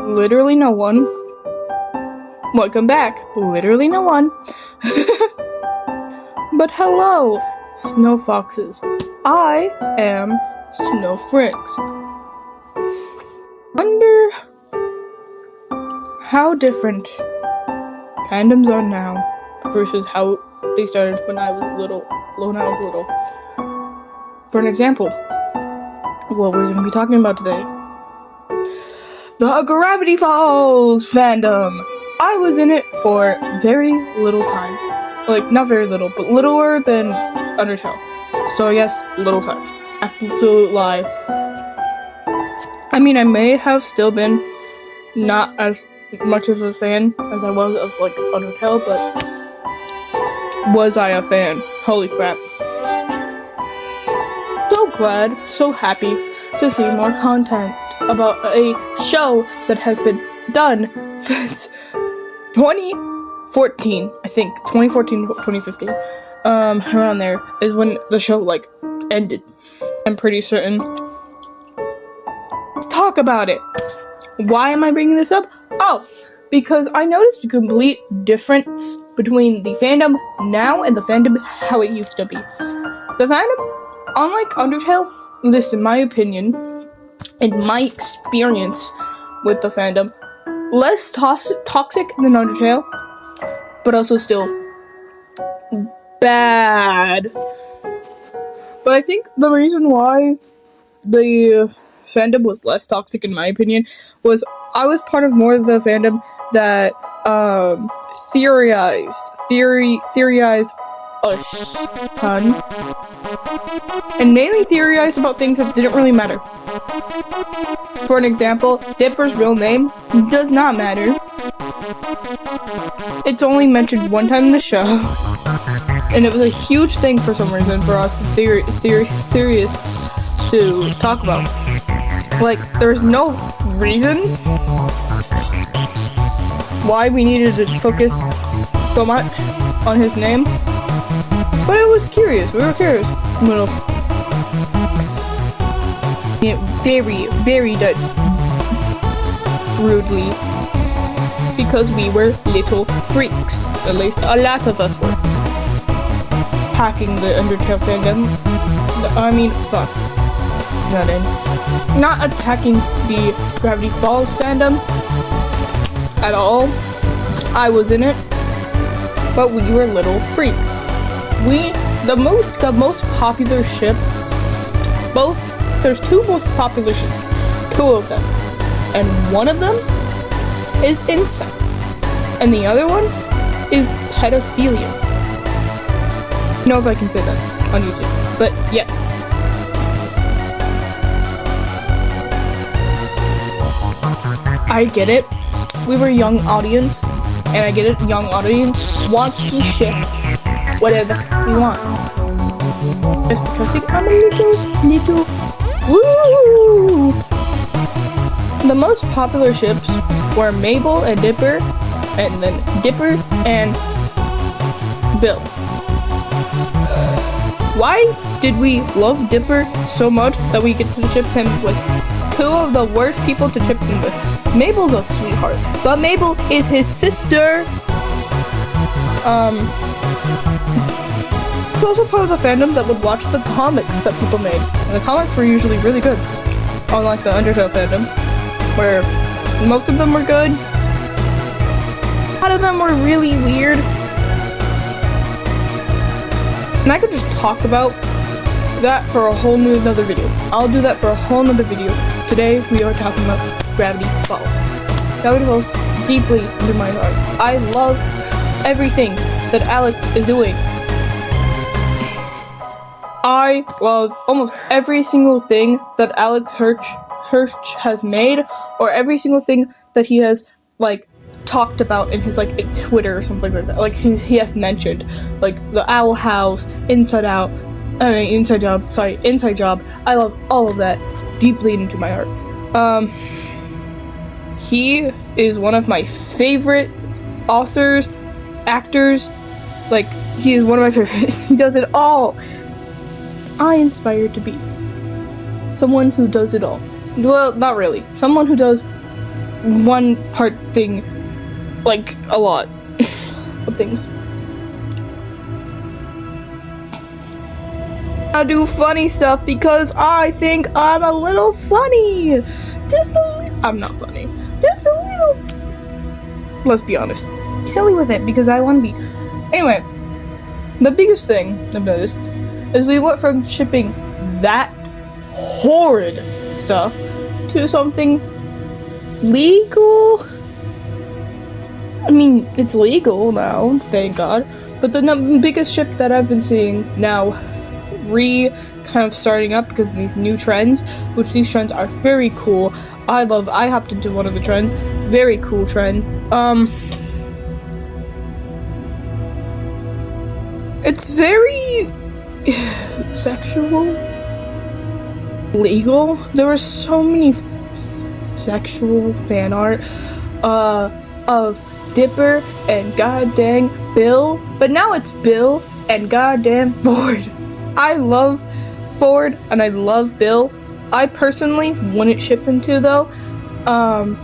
Literally no one. Welcome back. Literally no one. But hello, snow foxes. I am Snowfrix. Wonder how different fandoms are now versus how they started when I was little. For an example, what we're going to be talking about today. The Gravity Falls fandom. I was in it for very little time. Like, not very little, but littler than Undertale. So yes, little time. Absolute lie. I mean, I may have still been not as much of a fan as I was of, like, Undertale, but was I a fan? Holy crap. So glad, so happy to see more content about a show that has been done since 2014, I think. 2014, 2015. Around there is when the show, like, ended. I'm pretty certain. Let's talk about it. Why am I bringing this up? Oh, because I noticed a complete difference between the fandom now and the fandom how it used to be. The fandom, unlike Undertale, at least in my opinion, and my experience with the fandom, less toxic than Undertale, but also still bad. But I think the reason why the fandom was less toxic, in my opinion, was I was part of more of the fandom that theorized a ton, and mainly theorized about things that didn't really matter. For an example, Dipper's real name does not matter. It's only mentioned one time in the show, and it was a huge thing for some reason for us theorists to talk about. Like, there's no reason why we needed to focus so much on his name, but it was curious. We were curious. Little very rudely, because we were little freaks. At least a lot of us were. Hacking the Undertale fandom. I mean, fuck. Not in. Not attacking the Gravity Falls fandom at all. I was in it, but we were little freaks. The most popular ship, there's two most popular ships, two of them, and one of them is incest, and the other one is pedophilia. I don't know if I can say that on YouTube, but yeah. I get it. We were a young audience, and I get it. Young audience wants to ship whatever we want. Just because I'm a little. Woo! The most popular ships were Mabel and Dipper, and then Dipper and Bill. Why did we love Dipper so much that we get to ship him with two of the worst people to ship him with? Mabel's a sweetheart, but Mabel is his sister. He's also part of the fandom that would watch the comics that people made. And the comics were usually really good, unlike the Undertale fandom, where most of them were good. A lot of them were really weird. And I could just talk about that for a whole nother video. I'll do that for a whole nother video. Today, we are talking about Gravity Falls. Gravity Falls deeply into my heart. I love everything that Alex is doing. I love almost every single thing that Alex Hirsch has made, or every single thing that he has, like, talked about in his, like, Twitter or something like that. Like, he has mentioned, like, the Owl House, Inside Job. I love all of that deeply into my heart. He is one of my favorite authors, actors. Like, he is one of my favorite. He does it all. I aspire to be someone who does it all. Well, not really. Someone who does one part thing, like a lot of things. I do funny stuff because I think I'm a little funny. I'm not funny. Just a little. Let's be honest. Silly with it because I want to be. Anyway, the biggest thing I've noticed is we went from shipping that horrid stuff to something legal. I mean, it's legal now, thank God. But the biggest ship that I've been seeing now kind of starting up because of these new trends, which these trends are very cool. I hopped into one of the trends. Very cool trend. It's very sexual. Legal. There were so many sexual fan art of Dipper and goddamn Bill, but now it's Bill and goddamn Ford. I love Ford and I love Bill. I personally wouldn't ship them two though, and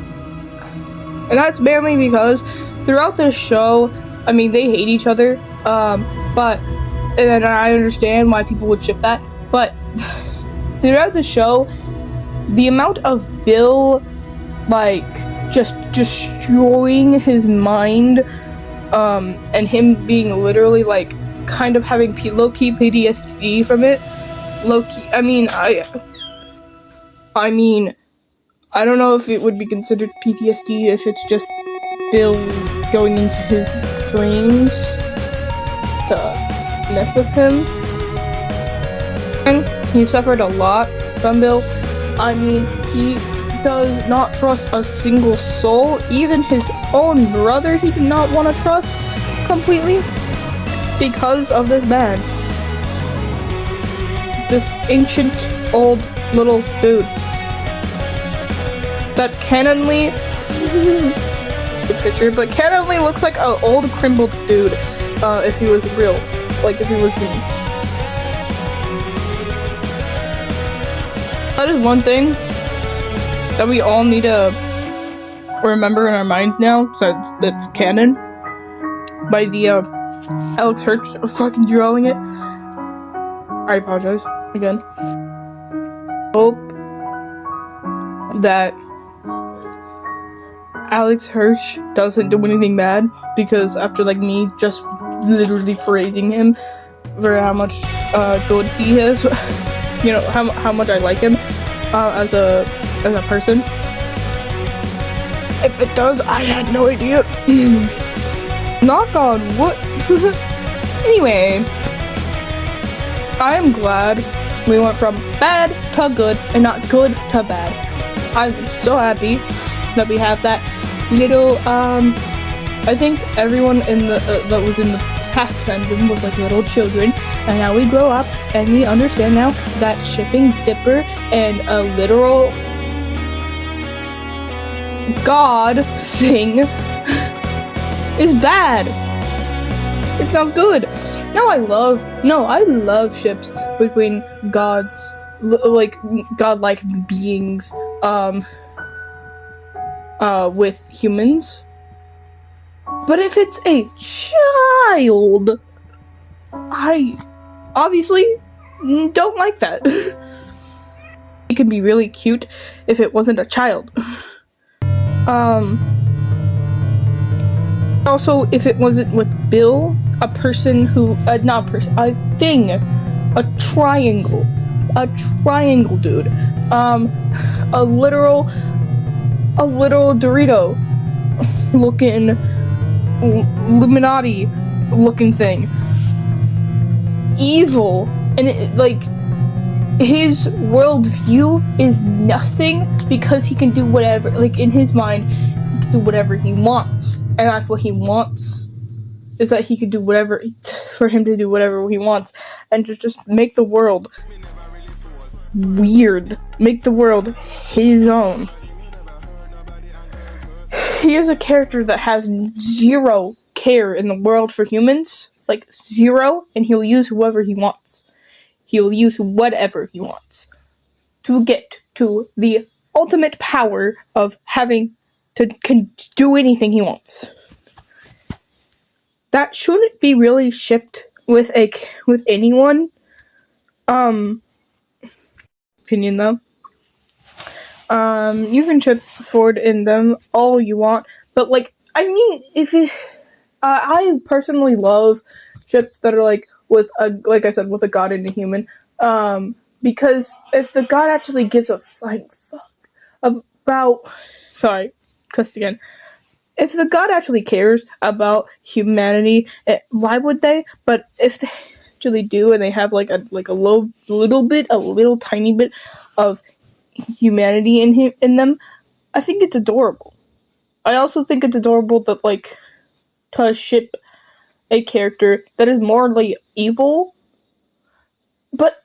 that's mainly because throughout the show, I mean, they hate each other, but and then I understand why people would ship that, but throughout the show, the amount of Bill like just destroying his mind, and him being literally like kind of having low-key PTSD from it. Low-key, I mean, I don't know if it would be considered PTSD if it's just Bill going into his dreams to mess with him. And he suffered a lot from Bill. I mean, he does not trust a single soul. Even his own brother he did not want to trust completely because of this man. This ancient old little dude that canonly the picture, but canonly looks like an old crumbled dude if he was real, like if he was human. That is one thing that we all need to remember in our minds now, so it's canon by the Alex Hirsch fucking drawing it. I apologize again. Hope that Alex Hirsch doesn't do anything bad, because after like me just literally praising him for how much good he is, you know, how much I like him as a person. If it does, I had no idea. Knock on wood. Anyway, I am glad we went from bad to good and not good to bad. I'm so happy that we have that little, I think everyone in the, that was in the past fandom was like little children, and now we grow up and we understand now that shipping Dipper and a literal god thing is bad. It's not good. I love ships between gods, like godlike beings, with humans. But if it's a child, I obviously don't like that. It could be really cute if it wasn't a child. Also, if it wasn't with Bill, a person who, not a person, a thing, a triangle dude, a literal Dorito looking, Illuminati looking thing, evil, and it, like, his worldview is nothing because he can do whatever, like, in his mind, he can do whatever he wants. And that's what he wants, is that he could do whatever, for him to do whatever he wants, and just make the world weird, make the world his own. He is a character that has zero care in the world for humans, like zero, and he'll use whoever he wants. He'll use whatever he wants to get to the ultimate power of having can do anything he wants. That shouldn't be really shipped with anyone. Opinion though. You can ship Ford in them all you want, but like, I mean, if it, I personally love ships that are like I said, with a god and a human. Because if the god actually gives a flying fuck about, sorry, cussed again. If the god actually cares about humanity, why would they? But if they actually do, and they have like a little tiny bit of humanity in them, I think it's adorable. I also think it's adorable that like to ship a character that is morally evil, but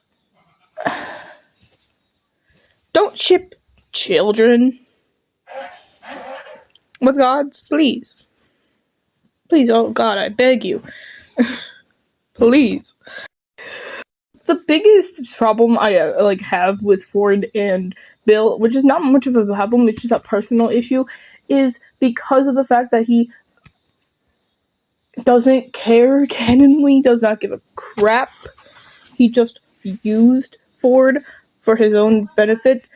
don't ship children with gods, please. Please, oh god, I beg you. Please. The biggest problem I have with Ford and Bill, which is not much of a problem, it's just a personal issue, is because of the fact that he doesn't care, canonly does not give a crap. He just used Ford for his own benefit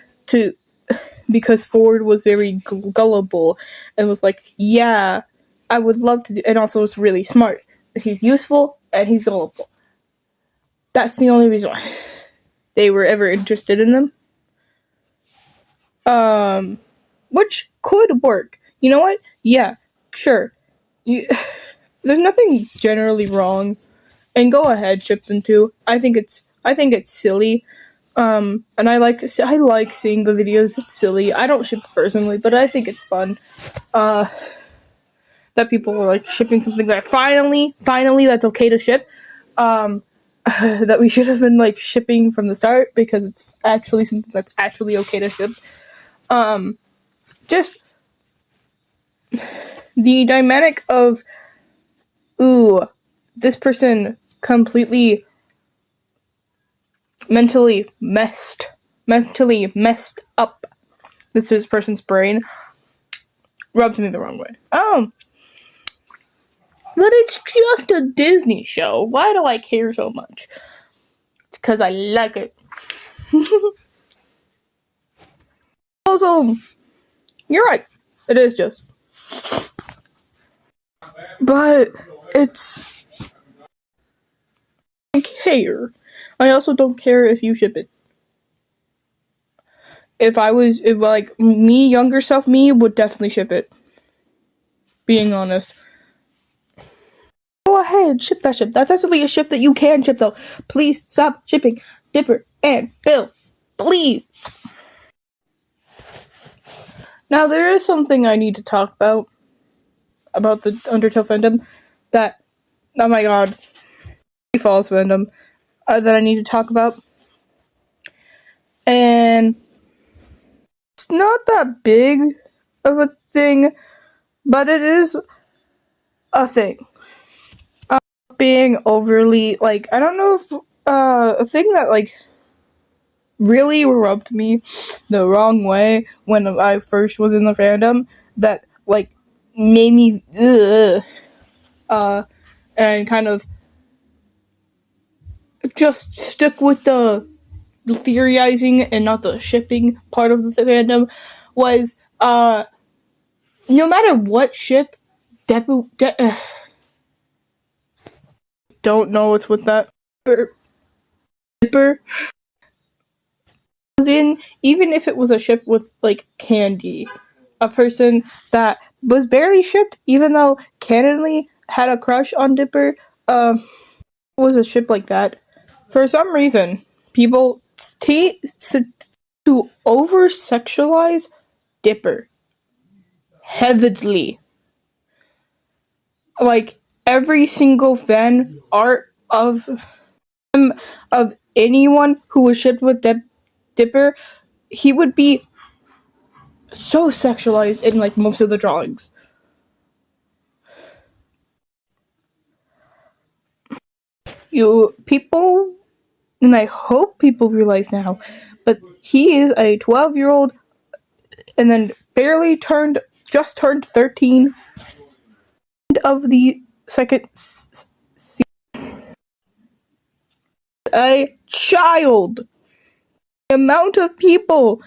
because Ford was very gullible and was like, yeah, I would love to do, and also was really smart. He's useful and he's gullible. That's the only reason why they were ever interested in them. Which could work. You know what? Yeah, sure. There's nothing generally wrong, and go ahead, ship them too. I think it's silly. And I like seeing the videos. It's silly. I don't ship personally, but I think it's fun. That people were like shipping something that finally that's okay to ship. That we should have been like shipping from the start because it's actually something that's actually okay to ship. Just the dynamic of, ooh, this person completely mentally messed up this person's brain rubs me the wrong way. But it's just a Disney show. Why do I care so much? It's because I like it. Also, you're right. It is just. But it's... I care. I also don't care if you ship it. If me, younger self me, would definitely ship it. Being honest. Go ahead, ship that ship. That's actually a ship that you can ship, though. Please stop shipping Dipper and Bill. Please. Now, there is something I need to talk about the Undertale fandom that, oh my god, Falls fandom, that I need to talk about. And it's not that big of a thing, but it is a thing. Being overly, like, I don't know if, a thing that, like, really rubbed me the wrong way when I first was in the fandom, that, like, made me, and kind of just stick with the theorizing and not the shipping part of the fandom, was, no matter what ship, don't know what's with that. Dipper was in, even if it was a ship with, like, Candy, a person that was barely shipped, even though canonly had a crush on Dipper, was a ship like that. For some reason, people to over-sexualize Dipper heavily. Like, every single fan art of anyone who was shipped with Dipper, he would be so sexualized in, like, most of the drawings. People, and I hope people realize now, but he is a 12-year-old and then barely turned just turned 13. End of the second season. A child. The amount of people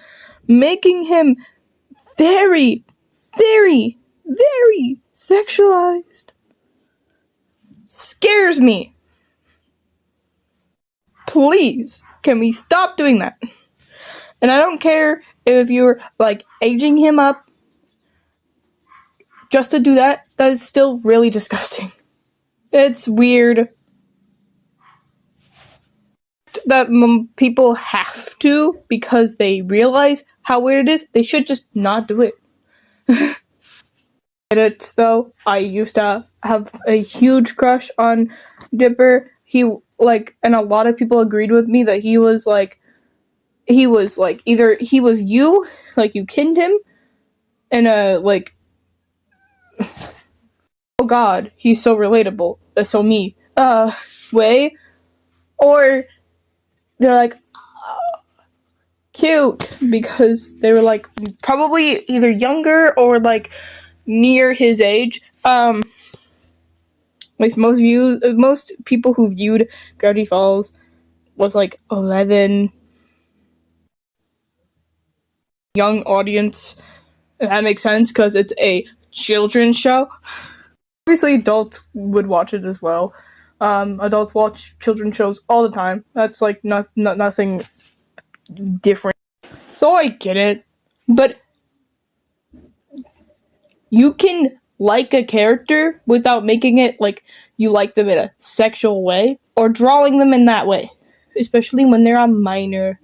making him very, very, very sexualized scares me. Please, can we stop doing that? And I don't care if you're like aging him up just to do that. That is still really disgusting. It's weird that people have to because they realize how weird it is. They should just not do it. It though, I used to have a huge crush on Dipper. He like, and a lot of people agreed with me that he was like either he was you, like you kinned him, in a like, oh god, he's so relatable, that's so me, way, or they're like, cute, because they were like probably either younger or like near his age. Like most people who viewed Gravity Falls was like 11. Young audience. And that makes sense because it's a children's show. Obviously, adults would watch it as well. Adults watch children's shows all the time. That's like nothing different. So I get it, but you can like a character without making it like you like them in a sexual way or drawing them in that way, especially when they're a minor.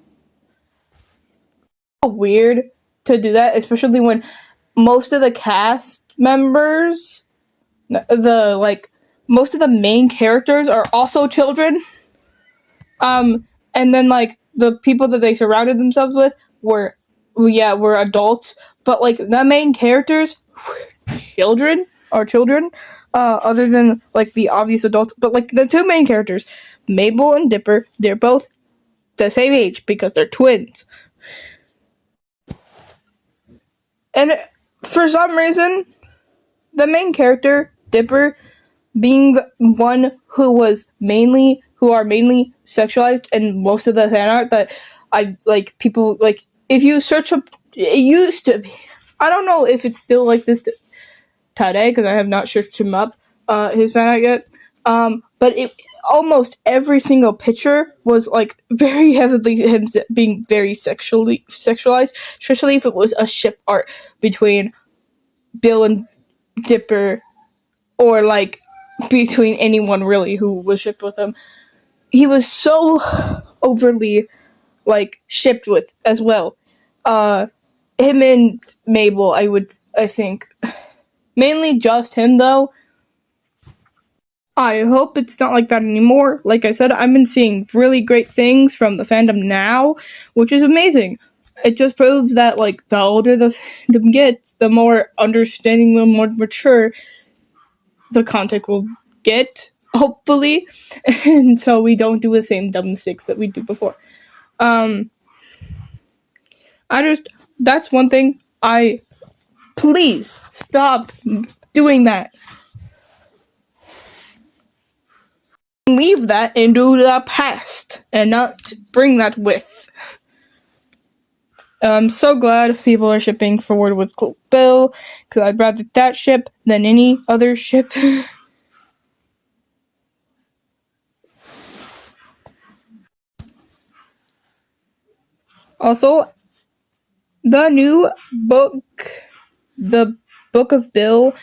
It's weird to do that, especially when most of the cast members, most of the main characters are also children. And then like the people that they surrounded themselves with were adults, but like the main characters were children, other than like the obvious adults. But like the two main characters, Mabel and Dipper, they're both the same age because they're twins. And for some reason, the main character, Dipper, being the one who are mainly sexualized, and most of the fan art that I like, people like, if you search up, it used to be, I don't know if it's still like this today because I have not searched him up, his fan art yet, but almost every single picture was like very heavily him being very sexualized, especially if it was a ship art between Bill and Dipper, or like between anyone really who was shipped with him. He was so overly like shipped with as well. Him and Mabel, I think mainly just him though. I hope it's not like that anymore. Like I said, I've been seeing really great things from the fandom now, which is amazing. It just proves that like the older the fandom gets, the more understanding, the more mature the content will get, hopefully, and so we don't do the same dumb mistakes that we do before. That's one thing. Please stop doing that. Leave that into the past and not bring that with. I'm so glad people are shipping forward with Bill, because I'd rather that ship than any other ship. Also, the new book, the Book of Bill,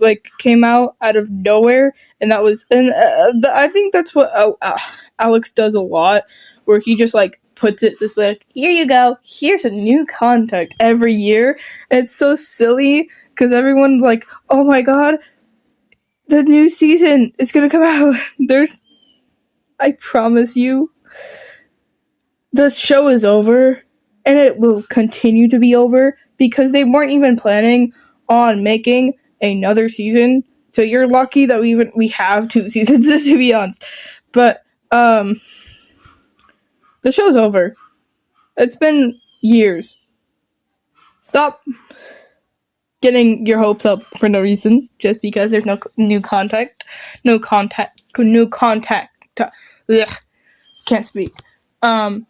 like came out of nowhere, and I think that's what Alex does a lot, where he just like puts it this way, like, here you go, here's a new content every year. And it's so silly because everyone's like, oh my god, the new season is gonna come out. I promise you, the show is over, and it will continue to be over because they weren't even planning on making another season. So you're lucky that we have 2 seasons, to be honest. But the show's over. It's been years. Stop getting your hopes up for no reason, just because there's no new contact. Ugh, can't speak.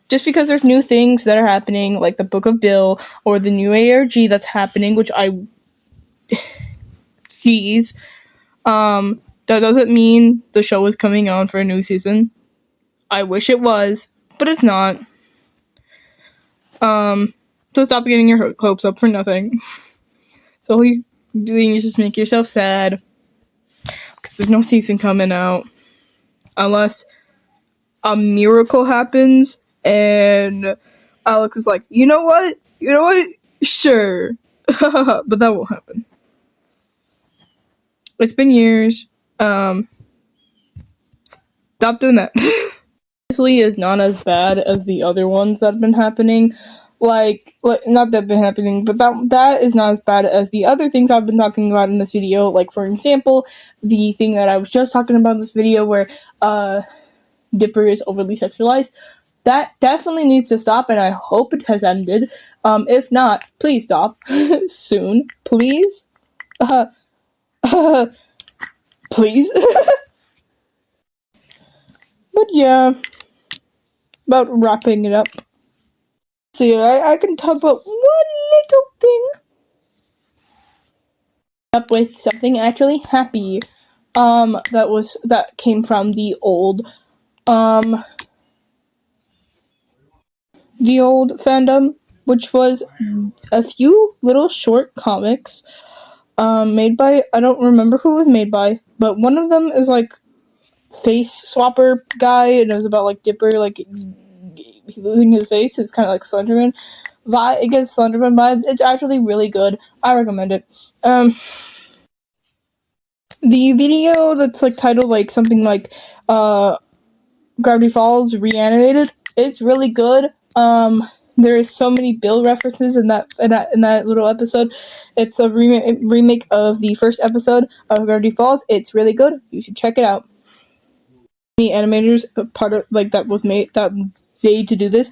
Just because there's new things that are happening, like the Book of Bill or the new ARG that's happening, which that doesn't mean the show is coming on for a new season. I wish it was, but it's not. So stop getting your hopes up for nothing. So all you're doing is just make yourself sad, because there's no season coming out. Unless a miracle happens and Alex is like, you know what? Sure. But that won't happen. It's been years. Stop doing that. Honestly, is not as bad as the other ones that have been happening. Like not that have been happening, but that is not as bad as the other things I've been talking about in this video. Like, for example, the thing that I was just talking about in this video where Dipper is overly sexualized. That definitely needs to stop, and I hope it has ended. If not, please stop soon, please. Please. But yeah, about wrapping it up. So yeah, I can talk about one little thing. Up with something actually happy. That came from the old fandom, which was a few little short comics made by, I don't remember who it was made by, but one of them is like face swapper guy, and it was about like Dipper like losing his face. It's kind of like Slenderman vibe. It gives Slenderman vibes. It's actually really good. I recommend it. The video that's like titled like something like Gravity Falls Reanimated. It's really good. There is so many Bill references in that little episode. It's a remake of the first episode of Gravity Falls. It's really good. You should check it out. The animators part of like that made to do this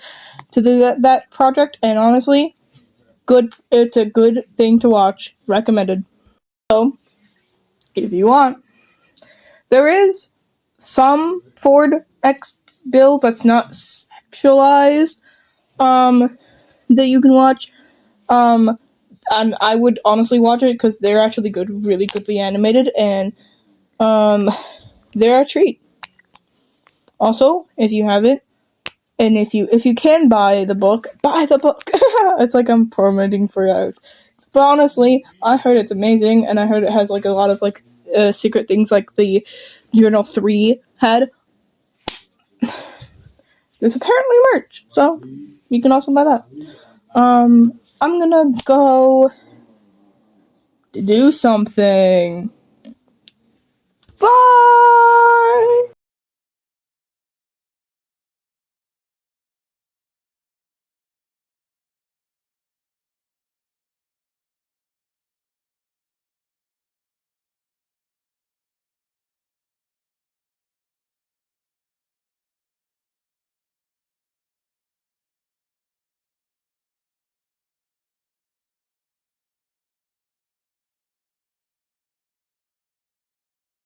that project, and honestly, good. It's a good thing to watch. Recommended. So, if you want, there is some Ford X Bill that's not sexualized. That you can watch. And I would honestly watch it because they're actually good, really goodly animated, and they're a treat. Also, if you haven't, and if you can buy the book, buy the book. It's like I'm promoting for you. But honestly, I heard it's amazing, and I heard it has like a lot of like secret things, like the Journal 3 had. There's apparently merch, so you can also buy that. I'm gonna go do something. Bye!